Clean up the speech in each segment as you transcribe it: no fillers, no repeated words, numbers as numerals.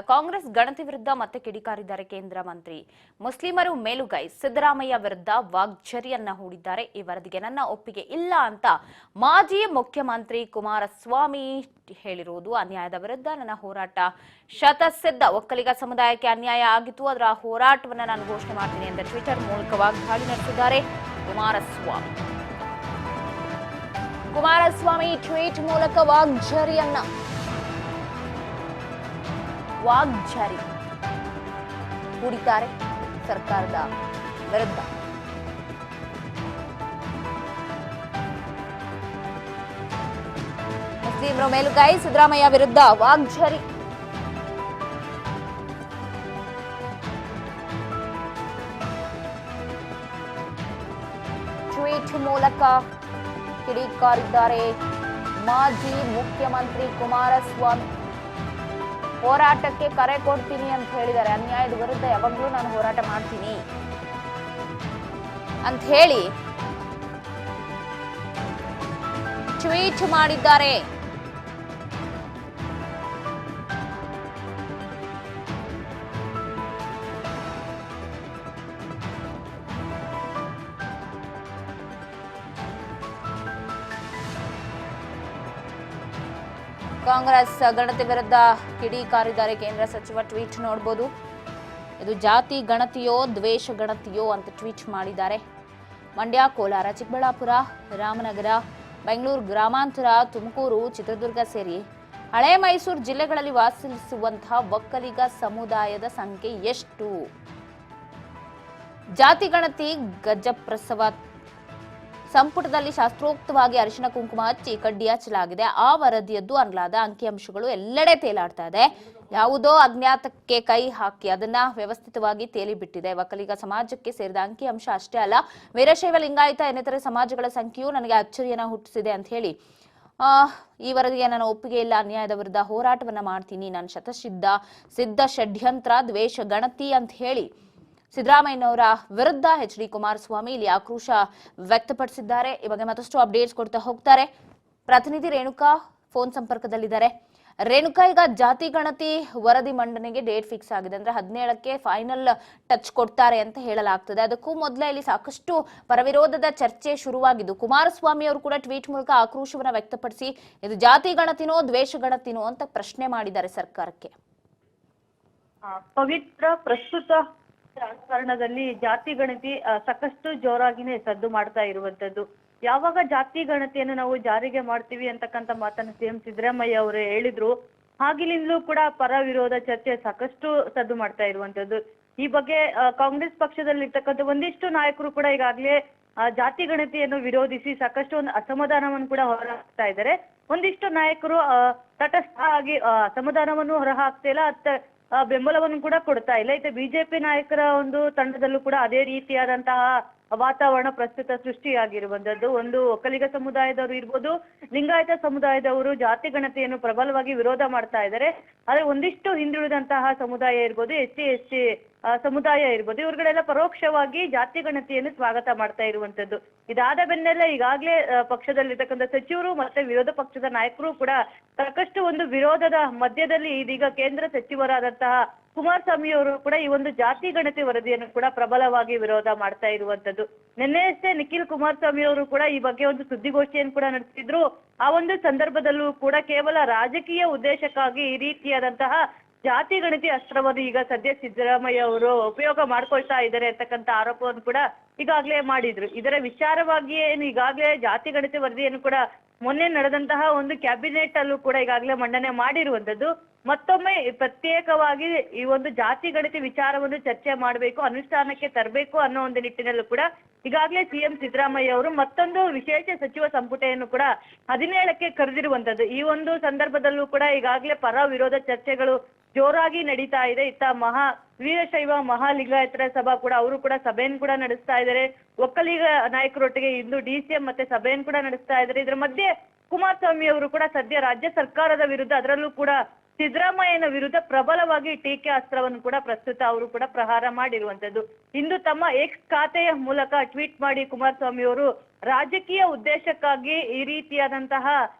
ಕಾಂಗ್ರೆಸ್ ಗಣತಿ ವಿರುದ್ಧ ಮತ್ತೆ ಕಿಡಿಕಾರಿದ್ದಾರೆ ಕೇಂದ್ರ ಮಂತ್ರಿ. ಮುಸ್ಲಿಮರು ಮೇಲುಗೈ, ಸಿದ್ದರಾಮಯ್ಯ ವಿರುದ್ಧ ವಾಗ್ಝರಿಯನ್ನ ಹೂಡಿದ್ದಾರೆ. ಈ ವರದಿಗೆ ನನ್ನ ಒಪ್ಪಿಗೆ ಇಲ್ಲ ಅಂತ ಮಾಜಿ ಮುಖ್ಯಮಂತ್ರಿ ಕುಮಾರಸ್ವಾಮಿ ಹೇಳಿರುವುದು. ಅನ್ಯಾಯದ ವಿರುದ್ಧ ನನ್ನ ಹೋರಾಟ ಶತಸಿದ್ಧ. ಒಕ್ಕಲಿಗ ಸಮುದಾಯಕ್ಕೆ ಅನ್ಯಾಯ ಆಗಿತ್ತು, ಅದರ ಹೋರಾಟವನ್ನ ನಾನು ಘೋಷಣೆ ಮಾಡ್ತೀನಿ ಎಂದು ಟ್ವಿಟರ್ ಮೂಲಕ ವಾಗ್ದಾಳಿ ನಡೆಸಿದ್ದಾರೆ ಕುಮಾರಸ್ವಾಮಿ ಟ್ವೀಟ್ ಮೂಲಕ ವಾಗ್ಝರಿ ಹೂಡಿದ್ದಾರೆ ಸರ್ಕಾರದ ವಿರುದ್ಧ. ಮುಸ್ಲಿಮರ ಮೇಲುಗೈ, ಸಿದ್ದರಾಮಯ್ಯ ವಿರುದ್ಧ ವಾಗ್ಝರಿ. ಟ್ವೀಟ್ ಮೂಲಕ ಕಿಡಿಕಾರಿದ್ದಾರೆ ಮಾಜಿ ಮುಖ್ಯಮಂತ್ರಿ ಕುಮಾರಸ್ವಾಮಿ. ಹೋರಾಟಕ್ಕೆ ಕರೆ ಕೊಡ್ತೀನಿ ಅಂತ ಹೇಳಿದ್ದಾರೆ. ಅನ್ಯಾಯದ ವಿರುದ್ಧ ಯಾವಾಗಲೂ ನಾನು ಹೋರಾಟ ಮಾಡ್ತೀನಿ ಅಂತ ಹೇಳಿ ಟ್ವೀಟ್ ಮಾಡಿದ್ದಾರೆ. ಕಾಂಗ್ರೆಸ್ ಗಣತಿ ವಿರುದ್ಧ ಕಿಡಿಕಾರಿದ್ದಾರೆ ಕೇಂದ್ರ ಸಚಿವ. ಟ್ವೀಟ್ ನೋಡಬಹುದು. ಇದು ಜಾತಿ ಗಣತಿಯೋ ದ್ವೇಷ ಗಣತಿಯೋ ಅಂತ ಟ್ವೀಟ್ ಮಾಡಿದ್ದಾರೆ. ಮಂಡ್ಯ, ಕೋಲಾರ, ಚಿಕ್ಕಬಳ್ಳಾಪುರ, ರಾಮನಗರ, ಬೆಂಗಳೂರು ಗ್ರಾಮಾಂತರ, ತುಮಕೂರು, ಚಿತ್ರದುರ್ಗ ಸೇರಿ ಹಳೆ ಮೈಸೂರು ಜಿಲ್ಲೆಗಳಲ್ಲಿ ವಾಸಿಸುವಂತಹ ಒಕ್ಕಲಿಗ ಸಮುದಾಯದ ಸಂಖ್ಯೆ ಎಷ್ಟು? ಜಾತಿ ಗಣತಿ ಗಜಪ್ರಸವ ಸಂಪುಟದಲ್ಲಿ ಶಾಸ್ತ್ರೋಕ್ತವಾಗಿ ಅರಿಶಿನ ಕುಂಕುಮ ಹಚ್ಚಿ ಕಡ್ಡಿ ಹಚ್ಚಲಾಗಿದೆ. ಆ ವರದಿಯದ್ದು ಅನ್ನಲಾದ ಅಂಕಿಅಂಶಗಳು ಎಲ್ಲೆಡೆ ತೇಲಾಡ್ತಾ ಇದೆ. ಯಾವುದೋ ಅಜ್ಞಾತಕ್ಕೆ ಕೈ ಹಾಕಿ ಅದನ್ನ ವ್ಯವಸ್ಥಿತವಾಗಿ ತೇಲಿಬಿಟ್ಟಿದೆ. ಒಕ್ಕಲಿಗ ಸಮಾಜಕ್ಕೆ ಸೇರಿದ ಅಂಕಿಅಂಶ ಅಷ್ಟೇ ಅಲ್ಲ, ವೀರಶೈವ, ಲಿಂಗಾಯತ ಇನ್ನಿತರೆ ಸಮಾಜಗಳ ಸಂಖ್ಯೆಯೂ ನನಗೆ ಅಚ್ಚರಿಯನ್ನ ಹುಟ್ಟಿಸಿದೆ ಅಂತ ಹೇಳಿ ಈ ವರದಿಗೆ ನಾನು ಒಪ್ಪಿಗೆ ಇಲ್ಲ, ಅನ್ಯಾಯದ ವಿರುದ್ಧ ಹೋರಾಟವನ್ನ ಮಾಡ್ತೀನಿ, ನಾನು ಸಿದ್ಧ ಷಡ್ಯಂತ್ರ ದ್ವೇಷ ಗಣತಿ ಅಂತ ಹೇಳಿ ಸಿದ್ದರಾಮಯ್ಯನವರ ವಿರುದ್ಧ ಎಚ್ ಡಿ ಕುಮಾರಸ್ವಾಮಿ ಇಲ್ಲಿ ಆಕ್ರೋಶ ವ್ಯಕ್ತಪಡಿಸಿದ್ದಾರೆ. ಈ ಬಗ್ಗೆ ಮತ್ತಷ್ಟು ಅಪ್ಡೇಟ್ಸ್ ಕೊಡ್ತಾ ಹೋಗ್ತಾರೆ. ಪ್ರತಿನಿಧಿ ರೇಣುಕಾ ಫೋನ್ ಸಂಪರ್ಕದಲ್ಲಿದ್ದಾರೆ. ರೇಣುಕಾ, ಈಗ ಜಾತಿ ಗಣತಿ ವರದಿ ಮಂಡನೆಗೆ ಡೇಟ್ ಫಿಕ್ಸ್ ಆಗಿದೆ, ಅಂದ್ರೆ 17ಕ್ಕೆ ಫೈನಲ್ ಟಚ್ ಕೊಡ್ತಾರೆ ಅಂತ ಹೇಳಲಾಗ್ತದೆ. ಅದಕ್ಕೂ ಮೊದಲೇ ಇಲ್ಲಿ ಸಾಕಷ್ಟು ಪರವಿರೋಧದ ಚರ್ಚೆ ಶುರುವಾಗಿದ್ದು, ಕುಮಾರಸ್ವಾಮಿ ಅವರು ಕೂಡ ಟ್ವೀಟ್ ಮೂಲಕ ಆಕ್ರೋಶವನ್ನ ವ್ಯಕ್ತಪಡಿಸಿ ಇದು ಜಾತಿ ಗಣತಿನೋ ದ್ವೇಷ ಗಣತಿನೋ ಅಂತ ಪ್ರಶ್ನೆ ಮಾಡಿದ್ದಾರೆ ಸರ್ಕಾರಕ್ಕೆ. ಪವಿತ್ರ ಪ್ರಸ್ತುತ ರಾಜಕಾರಣದಲ್ಲಿ ಜಾತಿ ಗಣತಿ ಸಾಕಷ್ಟು ಜೋರಾಗಿನೇ ಸದ್ದು ಮಾಡ್ತಾ ಇರುವಂತದ್ದು. ಯಾವಾಗ ಜಾತಿ ಗಣತಿಯನ್ನು ನಾವು ಜಾರಿಗೆ ಮಾಡ್ತೀವಿ ಅಂತಕ್ಕಂಥ ಮಾತನ್ನು ಸಿಎಂ ಸಿದ್ದರಾಮಯ್ಯ ಅವರು ಹೇಳಿದ್ರು, ಆಗಿನಿಂದಲೂ ಕೂಡ ಪರ ವಿರೋಧ ಚರ್ಚೆ ಸಾಕಷ್ಟು ಸದ್ದು ಮಾಡ್ತಾ ಇರುವಂತದ್ದು. ಈ ಬಗ್ಗೆ ಕಾಂಗ್ರೆಸ್ ಪಕ್ಷದಲ್ಲಿ ಇರ್ತಕ್ಕಂಥ ಒಂದಿಷ್ಟು ನಾಯಕರು ಕೂಡ ಈಗಾಗಲೇ ಜಾತಿ ಗಣತಿಯನ್ನು ವಿರೋಧಿಸಿ ಸಾಕಷ್ಟು ಒಂದು ಅಸಮಾಧಾನವನ್ನು ಕೂಡ ಹೊರಹಾಕ್ತಾ ಇದ್ದಾರೆ. ಒಂದಿಷ್ಟು ನಾಯಕರು ತಟಸ್ಥ ಆಗಿ ಅಸಮಾಧಾನವನ್ನು ಹೊರಹಾಕ್ತಾ ಇಲ್ಲ, ಬೆಂಬಲವನ್ನು ಕೂಡ ಕೊಡ್ತಾ ಇಲ್ಲ. ಇತ್ತೆ ಬಿಜೆಪಿ ನಾಯಕರ ಒಂದು ತಂಡದಲ್ಲೂ ಕೂಡ ಅದೇ ರೀತಿಯಾದಂತಹ ವಾತಾವರಣ ಪ್ರಸ್ತುತ ಸೃಷ್ಟಿಯಾಗಿರುವಂತದ್ದು. ಒಂದು ಒಕ್ಕಲಿಗ ಸಮುದಾಯದವರು ಇರ್ಬೋದು, ಲಿಂಗಾಯತ ಸಮುದಾಯದವರು ಜಾತಿ ಗಣತಿಯನ್ನು ಪ್ರಬಲವಾಗಿ ವಿರೋಧ ಮಾಡ್ತಾ ಇದ್ದಾರೆ. ಆದ್ರೆ ಒಂದಿಷ್ಟು ಹಿಂದುಳಿದಂತಹ ಸಮುದಾಯ ಇರ್ಬೋದು, ಎಸ್.ಟಿ ಸಮುದಾಯ ಇರ್ಬೋದು, ಇವ್ರುಗಳೆಲ್ಲ ಪರೋಕ್ಷವಾಗಿ ಜಾತಿ ಗಣತಿಯನ್ನು ಸ್ವಾಗತ ಮಾಡ್ತಾ ಇರುವಂತದ್ದು. ಇದಾದ ಬೆನ್ನಲ್ಲೇ ಈಗಾಗಲೇ ಪಕ್ಷದಲ್ಲಿರ್ತಕ್ಕಂಥ ಸಚಿವರು ಮತ್ತೆ ವಿರೋಧ ಪಕ್ಷದ ನಾಯಕರು ಕೂಡ ಸಾಕಷ್ಟು ಒಂದು ವಿರೋಧದ ಮಧ್ಯದಲ್ಲಿ ಇದೀಗ ಕೇಂದ್ರ ಸಚಿವರಾದಂತಹ ಕುಮಾರಸ್ವಾಮಿ ಅವರು ಕೂಡ ಈ ಒಂದು ಜಾತಿ ಗಣತಿ ವರದಿಯನ್ನು ಕೂಡ ಪ್ರಬಲವಾಗಿ ವಿರೋಧ ಮಾಡ್ತಾ ಇರುವಂತದ್ದು. ನಿನ್ನೆಯಷ್ಟೇ ನಿಖಿಲ್ ಕುಮಾರಸ್ವಾಮಿ ಅವರು ಕೂಡ ಈ ಬಗ್ಗೆ ಒಂದು ಸುದ್ದಿಗೋಷ್ಠಿಯನ್ನು ಕೂಡ ನಡೆಸಿದ್ರು. ಆ ಒಂದು ಸಂದರ್ಭದಲ್ಲೂ ಕೂಡ ಕೇವಲ ರಾಜಕೀಯ ಉದ್ದೇಶಕ್ಕಾಗಿ ಈ ರೀತಿಯಾದಂತಹ ಜಾತಿ ಗಣತಿ ಅಸ್ತ್ರವನ್ನು ಈಗ ಸದ್ಯ ಸಿದ್ದರಾಮಯ್ಯ ಅವರು ಉಪಯೋಗ ಮಾಡ್ಕೊಳ್ತಾ ಇದ್ದಾರೆ ಅಂತಕ್ಕಂಥ ಆರೋಪವನ್ನು ಕೂಡ ಈಗಾಗಲೇ ಮಾಡಿದ್ರು. ಇದರ ವಿಚಾರವಾಗಿಯೇ ಈಗಾಗಲೇ ಜಾತಿ ಗಣತಿ ವರದಿಯನ್ನು ಕೂಡ ಮೊನ್ನೆ ನಡೆದಂತಹ ಒಂದು ಕ್ಯಾಬಿನೆಟ್ ಅಲ್ಲೂ ಕೂಡ ಈಗಾಗಲೇ ಮಂಡನೆ ಮಾಡಿರುವಂತದ್ದು. ಮತ್ತೊಮ್ಮೆ ಪ್ರತ್ಯೇಕವಾಗಿ ಈ ಒಂದು ಜಾತಿ ಗಣತಿ ವಿಚಾರವನ್ನು ಚರ್ಚೆ ಮಾಡಬೇಕು, ಅನುಷ್ಠಾನಕ್ಕೆ ತರಬೇಕು ಅನ್ನೋ ಒಂದು ನಿಟ್ಟಿನಲ್ಲೂ ಕೂಡ ಈಗಾಗಲೇ ಸಿಎಂ ಸಿದ್ದರಾಮಯ್ಯ ಅವರು ಮತ್ತೊಂದು ವಿಶೇಷ ಸಚಿವ ಸಂಪುಟವನ್ನು ಕೂಡ 17ಕ್ಕೆ ಕರೆದಿರುವಂತದ್ದು. ಈ ಒಂದು ಸಂದರ್ಭದಲ್ಲೂ ಕೂಡ ಈಗಾಗಲೇ ಪರ ವಿರೋಧ ಚರ್ಚೆಗಳು ಜೋರಾಗಿ ನಡೀತಾ ಇದೆ. ಇತ್ತ ವೀರಶೈವ ಮಹಾಲಿಂಗಾಯತರ ಸಭಾ ಕೂಡ ಅವರು ಕೂಡ ಸಭೆಯನ್ನು ಕೂಡ ನಡೆಸ್ತಾ ಇದ್ದಾರೆ. ಒಕ್ಕಲಿಗ ನಾಯಕರೊಟ್ಟಿಗೆ ಇಂದು DCM ಮತ್ತೆ ಸಭೆಯನ್ನು ಕೂಡ ನಡೆಸ್ತಾ ಇದ್ದಾರೆ. ಇದರ ಮಧ್ಯೆ ಕುಮಾರಸ್ವಾಮಿ ಅವರು ಕೂಡ ಸದ್ಯ ರಾಜ್ಯ ಸರ್ಕಾರದ ವಿರುದ್ಧ, ಅದರಲ್ಲೂ ಕೂಡ ಸಿದ್ದರಾಮಯ್ಯನ ವಿರುದ್ಧ ಪ್ರಬಲವಾಗಿ ಟೀಕೆ ಅಸ್ತ್ರವನ್ನು ಕೂಡ ಪ್ರಸ್ತುತ ಅವರು ಕೂಡ ಪ್ರಹಾರ ಮಾಡಿರುವಂತದ್ದು. ಇಂದು ತಮ್ಮ ಎಕ್ಸ್ ಖಾತೆಯ ಮೂಲಕ ಟ್ವೀಟ್ ಮಾಡಿ ಕುಮಾರಸ್ವಾಮಿ ಅವರು ರಾಜಕೀಯ ಉದ್ದೇಶಕ್ಕಾಗಿ ಈ ರೀತಿಯಾದಂತಹ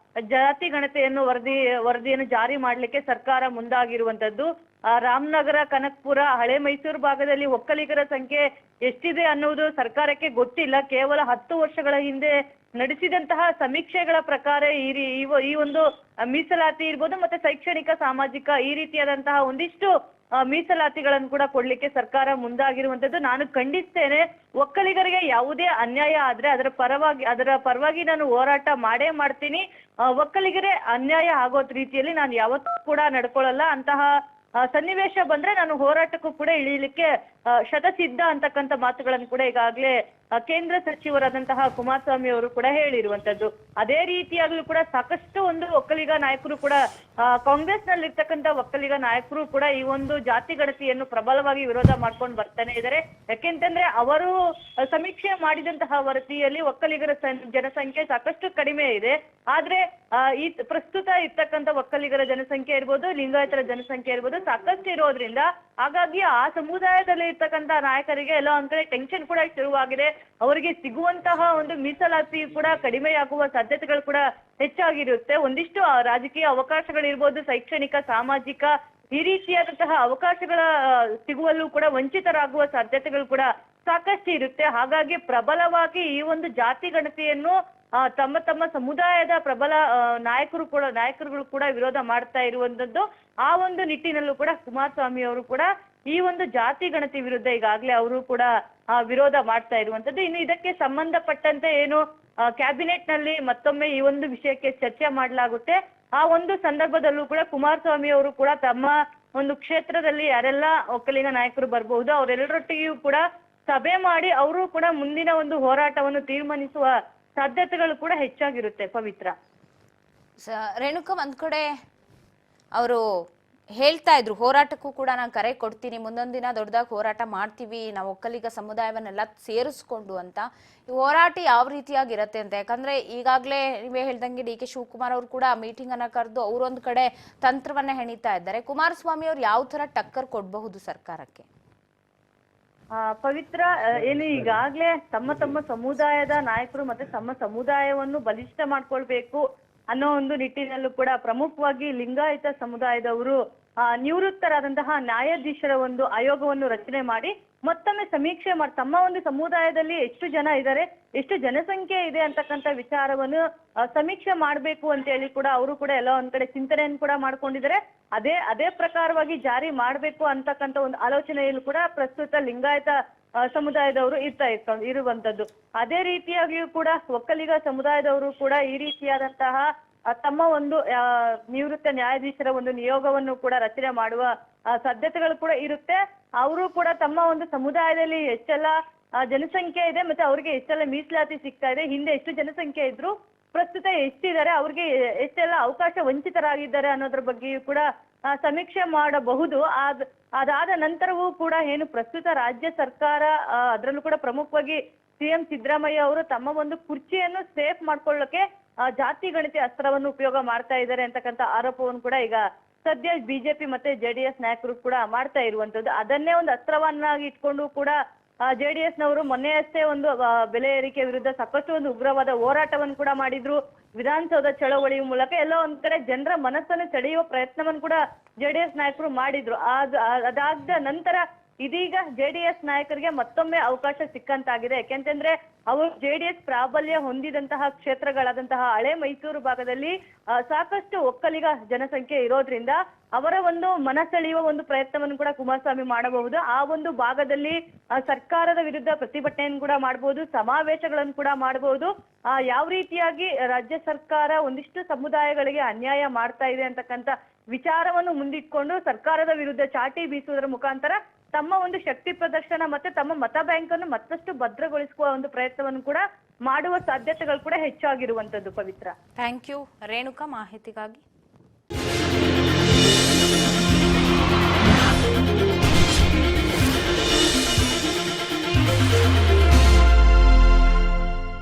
ಜಾತಿ ಗಣತಿಯನ್ನು ವರದಿಯನ್ನು ಜಾರಿ ಮಾಡಲಿಕ್ಕೆ ಸರ್ಕಾರ ಮುಂದಾಗಿರುವಂತದ್ದು. ರಾಮನಗರ, ಕನಕಪುರ, ಹಳೆ ಮೈಸೂರು ಭಾಗದಲ್ಲಿ ಒಕ್ಕಲಿಗರ ಸಂಖ್ಯೆ ಎಷ್ಟಿದೆ ಅನ್ನುವುದು ಸರ್ಕಾರಕ್ಕೆ ಗೊತ್ತಿಲ್ಲ. ಕೇವಲ 10 ವರ್ಷಗಳ ಹಿಂದೆ ನಡೆಸಿದಂತಹ ಸಮೀಕ್ಷೆಗಳ ಪ್ರಕಾರ ಈ ಒಂದು ಮೀಸಲಾತಿ ಇರ್ಬೋದು, ಮತ್ತೆ ಶೈಕ್ಷಣಿಕ, ಸಾಮಾಜಿಕ ಈ ರೀತಿಯಾದಂತಹ ಒಂದಿಷ್ಟು ಮೀಸಲಾತಿಗಳನ್ನು ಕೂಡ ಕೊಡ್ಲಿಕ್ಕೆ ಸರ್ಕಾರ ಮುಂದಾಗಿರುವಂತದ್ದು ನಾನು ಖಂಡಿಸ್ತೇನೆ. ಒಕ್ಕಲಿಗರಿಗೆ ಯಾವುದೇ ಅನ್ಯಾಯ ಆದ್ರೆ ಅದರ ಪರವಾಗಿ ನಾನು ಹೋರಾಟ ಮಾಡೇ ಮಾಡ್ತೀನಿ. ಒಕ್ಕಲಿಗರೇ ಅನ್ಯಾಯ ಆಗೋ ರೀತಿಯಲ್ಲಿ ನಾನು ಯಾವತ್ತೂ ಕೂಡ ನಡ್ಕೊಳ್ಳಲ್ಲ. ಅಂತಹ ಸನ್ನಿವೇಶ ಬಂದ್ರೆ ನಾನು ಹೋರಾಟಕ್ಕೂ ಕೂಡ ಇಳಿಲಿಕ್ಕೆ ಶತಸಿದ್ಧ ಅಂತಕ್ಕಂಥ ಮಾತುಗಳನ್ನು ಕೂಡ ಈಗಾಗಲೇ ಕೇಂದ್ರ ಸಚಿವರಾದಂತಹ ಕುಮಾರಸ್ವಾಮಿ ಅವರು ಕೂಡ ಹೇಳಿರುವಂತದ್ದು. ಅದೇ ರೀತಿಯಾಗ್ಲೂ ಕೂಡ ಸಾಕಷ್ಟು ಒಂದು ಒಕ್ಕಲಿಗ ನಾಯಕರು ಕೂಡ ಕಾಂಗ್ರೆಸ್ ನಲ್ಲಿರ್ತಕ್ಕಂಥ ಒಕ್ಕಲಿಗ ನಾಯಕರು ಕೂಡ ಈ ಒಂದು ಜಾತಿ ಗಣತಿಯನ್ನು ಪ್ರಬಲವಾಗಿ ವಿರೋಧ ಮಾಡ್ಕೊಂಡು ಬರ್ತಾನೆ ಇದ್ದಾರೆ. ಯಾಕೆಂತಂದ್ರೆ ಅವರು ಸಮೀಕ್ಷೆ ಮಾಡಿದಂತಹ ವರದಿಯಲ್ಲಿ ಒಕ್ಕಲಿಗರ ಜನಸಂಖ್ಯೆ ಸಾಕಷ್ಟು ಕಡಿಮೆ ಇದೆ. ಆದ್ರೆ ಈ ಪ್ರಸ್ತುತ ಇರ್ತಕ್ಕಂಥ ಒಕ್ಕಲಿಗರ ಜನಸಂಖ್ಯೆ ಇರ್ಬೋದು, ಲಿಂಗಾಯತರ ಜನಸಂಖ್ಯೆ ಇರ್ಬೋದು ಸಾಕಷ್ಟು ಇರೋದ್ರಿಂದ ಹಾಗಾಗಿ ಆ ಸಮುದಾಯದಲ್ಲಿ ಇರ್ತಕ್ಕಂಥ ನಾಯಕರಿಗೆ ಎಲ್ಲೋ ಒಂದ್ ಕಡೆ ಟೆನ್ಷನ್ ಕೂಡ ಶುರುವಾಗಿದೆ. ಅವರಿಗೆ ಸಿಗುವಂತಹ ಒಂದು ಮೀಸಲಾತಿ ಕೂಡ ಕಡಿಮೆಯಾಗುವ ಸಾಧ್ಯತೆಗಳು ಕೂಡ ಹೆಚ್ಚಾಗಿರುತ್ತೆ. ಒಂದಿಷ್ಟು ರಾಜಕೀಯ ಅವಕಾಶಗಳಿರ್ಬೋದು, ಶೈಕ್ಷಣಿಕ, ಸಾಮಾಜಿಕ ಈ ರೀತಿಯಾದಂತಹ ಅವಕಾಶಗಳ ಸಿಗುವಲ್ಲೂ ಕೂಡ ವಂಚಿತರಾಗುವ ಸಾಧ್ಯತೆಗಳು ಕೂಡ ಸಾಕಷ್ಟು ಇರುತ್ತೆ. ಹಾಗಾಗಿ ಪ್ರಬಲವಾಗಿ ಈ ಒಂದು ಜಾತಿ ಗಣತಿಯನ್ನು ತಮ್ಮ ಸಮುದಾಯದ ಪ್ರಬಲ ನಾಯಕರುಗಳು ಕೂಡ ವಿರೋಧ ಮಾಡ್ತಾ ಇರುವಂತದ್ದು. ಆ ಒಂದು ನಿಟ್ಟಿನಲ್ಲೂ ಕೂಡ ಕುಮಾರಸ್ವಾಮಿ ಅವರು ಕೂಡ ಈ ಒಂದು ಜಾತಿ ಗಣತಿ ವಿರುದ್ಧ ಈಗಾಗಲೇ ಅವರು ಕೂಡ ವಿರೋಧ ಮಾಡ್ತಾ ಇರುವಂತದ್ದು. ಇನ್ನು ಇದಕ್ಕೆ ಸಂಬಂಧಪಟ್ಟಂತೆ ಏನು ಕ್ಯಾಬಿನೆಟ್ ನಲ್ಲಿ ಮತ್ತೊಮ್ಮೆ ಈ ಒಂದು ವಿಷಯಕ್ಕೆ ಚರ್ಚೆ ಮಾಡಲಾಗುತ್ತೆ. ಆ ಒಂದು ಸಂದರ್ಭದಲ್ಲೂ ಕೂಡ ಕುಮಾರಸ್ವಾಮಿ ಅವರು ಕೂಡ ತಮ್ಮ ಒಂದು ಕ್ಷೇತ್ರದಲ್ಲಿ ಯಾರೆಲ್ಲ ಒಕ್ಕಲಿಗ ನಾಯಕರು ಬರಬಹುದು ಅವರೆಲ್ಲರೊಟ್ಟಿಗೂ ಕೂಡ ಸಭೆ ಮಾಡಿ ಅವರು ಕೂಡ ಮುಂದಿನ ಒಂದು ಹೋರಾಟವನ್ನು ತೀರ್ಮಾನಿಸುವ ಸಾಧ್ಯತೆಗಳು ಕೂಡ ಹೆಚ್ಚಾಗಿರುತ್ತೆ. ಪವಿತ್ರ, ರೇಣುಕಾ, ಒಂದ್ ಕಡೆ ಅವರು ಹೇಳ್ತಾ ಇದ್ರು ಹೋರಾಟಕ್ಕೂ ಕೂಡ ನಾನು ಕರೆ ಕೊಡ್ತೀನಿ, ಮುಂದೊಂದು ದಿನ ದೊಡ್ಡದಾಗಿ ಹೋರಾಟ ಮಾಡ್ತೀವಿ ನಾವು ಒಕ್ಕಲಿಗ ಸಮುದಾಯವನ್ನೆಲ್ಲ ಸೇರಿಸ್ಕೊಂಡು ಅಂತ. ಈ ಹೋರಾಟ ಯಾವ ರೀತಿಯಾಗಿರತ್ತೆ ಅಂತ, ಯಾಕಂದ್ರೆ ಈಗಾಗಲೇ ನೀವೇ ಹೇಳ್ದಂಗೆ ಡಿ ಕೆ ಶಿವಕುಮಾರ್ ಅವರು ಕೂಡ ಮೀಟಿಂಗ್ ಅನ್ನ ಕರೆದು ಅವರೊಂದು ಕಡೆ ತಂತ್ರವನ್ನ ಹೆಣಿತಾ ಇದ್ದಾರೆ. ಕುಮಾರಸ್ವಾಮಿ ಅವರು ಯಾವ ತರ ಟಕ್ಕರ್ ಕೊಡಬಹುದು ಸರ್ಕಾರಕ್ಕೆ? ಪವಿತ್ರ, ಏನು ಈಗಾಗ್ಲೇ ತಮ್ಮ ಸಮುದಾಯದ ನಾಯಕರು ಮತ್ತೆ ತಮ್ಮ ಸಮುದಾಯವನ್ನು ಬಲಿಷ್ಠ ಮಾಡ್ಕೊಳ್ಬೇಕು ಅನ್ನೋ ಒಂದು ನಿಟ್ಟಿನಲ್ಲೂ ಕೂಡ ಪ್ರಮುಖವಾಗಿ ಲಿಂಗಾಯತ ಸಮುದಾಯದವರು ನಿವೃತ್ತರಾದಂತಹ ನ್ಯಾಯಾಧೀಶರ ಒಂದು ಆಯೋಗವನ್ನು ರಚನೆ ಮಾಡಿ ಮತ್ತೊಮ್ಮೆ ಸಮೀಕ್ಷೆ ಮಾಡಿ ತಮ್ಮ ಒಂದು ಸಮುದಾಯದಲ್ಲಿ ಎಷ್ಟು ಜನ ಇದ್ದಾರೆ, ಎಷ್ಟು ಜನಸಂಖ್ಯೆ ಇದೆ ಅಂತಕ್ಕಂಥ ವಿಚಾರವನ್ನು ಸಮೀಕ್ಷೆ ಮಾಡ್ಬೇಕು ಅಂತ ಹೇಳಿ ಕೂಡ ಅವರು ಕೂಡ ಎಲ್ಲ ಒಂದ್ ಕಡೆ ಚಿಂತನೆಯನ್ನು ಕೂಡ ಮಾಡ್ಕೊಂಡಿದ್ದಾರೆ. ಅದೇ ಪ್ರಕಾರವಾಗಿ ಜಾರಿ ಮಾಡ್ಬೇಕು ಅಂತಕ್ಕಂಥ ಒಂದು ಆಲೋಚನೆಯಲ್ಲೂ ಕೂಡ ಪ್ರಸ್ತುತ ಲಿಂಗಾಯತ ಸಮುದಾಯದವರು ಇರುವಂತದ್ದು. ಅದೇ ರೀತಿಯಾಗಿಯೂ ಕೂಡ ಒಕ್ಕಲಿಗ ಸಮುದಾಯದವರು ಕೂಡ ಈ ರೀತಿಯಾದಂತಹ ತಮ್ಮ ಒಂದು ನಿವೃತ್ತ ನ್ಯಾಯಾಧೀಶರ ಒಂದು ನಿಯೋಗವನ್ನು ಕೂಡ ರಚನೆ ಮಾಡುವ ಸಾಧ್ಯತೆಗಳು ಕೂಡ ಇರುತ್ತೆ. ಅವರು ಕೂಡ ತಮ್ಮ ಒಂದು ಸಮುದಾಯದಲ್ಲಿ ಎಷ್ಟೆಲ್ಲ ಜನಸಂಖ್ಯೆ ಇದೆ ಮತ್ತೆ ಅವ್ರಿಗೆ ಎಷ್ಟೆಲ್ಲ ಮೀಸಲಾತಿ ಸಿಗ್ತಾ ಇದೆ, ಹಿಂದೆ ಎಷ್ಟು ಜನಸಂಖ್ಯೆ ಇದ್ರು, ಪ್ರಸ್ತುತ ಎಷ್ಟಿದ್ದಾರೆ, ಅವ್ರಿಗೆ ಎಷ್ಟೆಲ್ಲ ಅವಕಾಶ ವಂಚಿತರಾಗಿದ್ದಾರೆ ಅನ್ನೋದ್ರ ಬಗ್ಗೆಯೂ ಕೂಡ ಸಮೀಕ್ಷೆ ಮಾಡಬಹುದು. ಅದಾದ ನಂತರವೂ ಕೂಡ ಏನು ಪ್ರಸ್ತುತ ರಾಜ್ಯ ಸರ್ಕಾರ ಅದರಲ್ಲೂ ಕೂಡ ಪ್ರಮುಖವಾಗಿ ಸಿಎಂ ಸಿದ್ದರಾಮಯ್ಯ ಅವರು ತಮ್ಮ ಒಂದು ಕುರ್ಚಿಯನ್ನು ಸೇಫ್ ಮಾಡ್ಕೊಳ್ಳಕ್ಕೆ ಜಾತಿ ಗಣತಿ ಅಸ್ತ್ರವನ್ನು ಉಪಯೋಗ ಮಾಡ್ತಾ ಇದ್ದಾರೆ ಅಂತಕ್ಕಂಥ ಆರೋಪವನ್ನು ಕೂಡ ಈಗ ಸದ್ಯ ಬಿಜೆಪಿ ಮತ್ತೆ ಜೆಡಿಎಸ್ ನಾಯಕರು ಕೂಡ ಮಾಡ್ತಾ ಇರುವಂತದ್ದು. ಅದನ್ನೇ ಒಂದು ಅಸ್ತ್ರವನ್ನಾಗಿ ಇಟ್ಕೊಂಡು ಕೂಡ ಜೆಡಿಎಸ್ ನವರು ಮೊನ್ನೆಯಷ್ಟೇ ಒಂದು ಬೆಲೆ ಏರಿಕೆ ವಿರುದ್ಧ ಸಾಕಷ್ಟು ಒಂದು ಉಗ್ರವಾದ ಹೋರಾಟವನ್ನು ಕೂಡ ಮಾಡಿದ್ರು. ವಿಧಾನಸೌಧ ಚಳವಳಿ ಮೂಲಕ ಎಲ್ಲೋ ಒಂದ್ ಕಡೆ ಜನರ ಮನಸ್ಸನ್ನು ಸೆಳೆಯುವ ಪ್ರಯತ್ನವನ್ನು ಕೂಡ ಜೆಡಿಎಸ್ ನಾಯಕರು ಮಾಡಿದ್ರು. ಅದಾದ ನಂತರ ಇದೀಗ ಜೆಡಿಎಸ್ ನಾಯಕರಿಗೆ ಮತ್ತೊಮ್ಮೆ ಅವಕಾಶ ಸಿಕ್ಕಂತಾಗಿದೆ. ಯಾಕೆಂತಂದ್ರೆ ಅವರು ಜೆಡಿಎಸ್ ಪ್ರಾಬಲ್ಯ ಹೊಂದಿದಂತಹ ಕ್ಷೇತ್ರಗಳಾದಂತಹ ಹಳೆ ಮೈಸೂರು ಭಾಗದಲ್ಲಿ ಸಾಕಷ್ಟು ಒಕ್ಕಲಿಗ ಜನಸಂಖ್ಯೆ ಇರೋದ್ರಿಂದ ಅವರ ಒಂದು ಮನಸೆಳೆಯುವ ಒಂದು ಪ್ರಯತ್ನವನ್ನು ಕೂಡ ಕುಮಾರಸ್ವಾಮಿ ಮಾಡಬಹುದು. ಆ ಒಂದು ಭಾಗದಲ್ಲಿ ಸರ್ಕಾರದ ವಿರುದ್ಧ ಪ್ರತಿಭಟನೆಯನ್ನು ಕೂಡ ಮಾಡಬಹುದು, ಸಮಾವೇಶಗಳನ್ನು ಕೂಡ ಮಾಡಬಹುದು. ಯಾವ ರೀತಿಯಾಗಿ ರಾಜ್ಯ ಸರ್ಕಾರ ಒಂದಿಷ್ಟು ಸಮುದಾಯಗಳಿಗೆ ಅನ್ಯಾಯ ಮಾಡ್ತಾ ಇದೆ ಅಂತಕ್ಕಂಥ ವಿಚಾರವನ್ನು ಮುಂದಿಟ್ಕೊಂಡು ಸರ್ಕಾರದ ವಿರುದ್ಧ ಚಾಟಿ ಬೀಸುವುದರ ಮುಖಾಂತರ ತಮ್ಮ ಒಂದು ಶಕ್ತಿ ಪ್ರದರ್ಶನ ಮತ್ತೆ ತಮ್ಮ ಮತ ಬ್ಯಾಂಕ್ ಅನ್ನು ಮತ್ತಷ್ಟು ಭದ್ರಗೊಳಿಸುವ ಒಂದು ಪ್ರಯತ್ನವನ್ನು ಕೂಡ ಮಾಡುವ ಸಾಧ್ಯತೆಗಳು ಕೂಡ ಹೆಚ್ಚಾಗಿರುವಂತದ್ದು. ಪವಿತ್ರ, ಥ್ಯಾಂಕ್ ಯು ರೇಣುಕಾ ಮಾಹಿತಿಗಾಗಿ.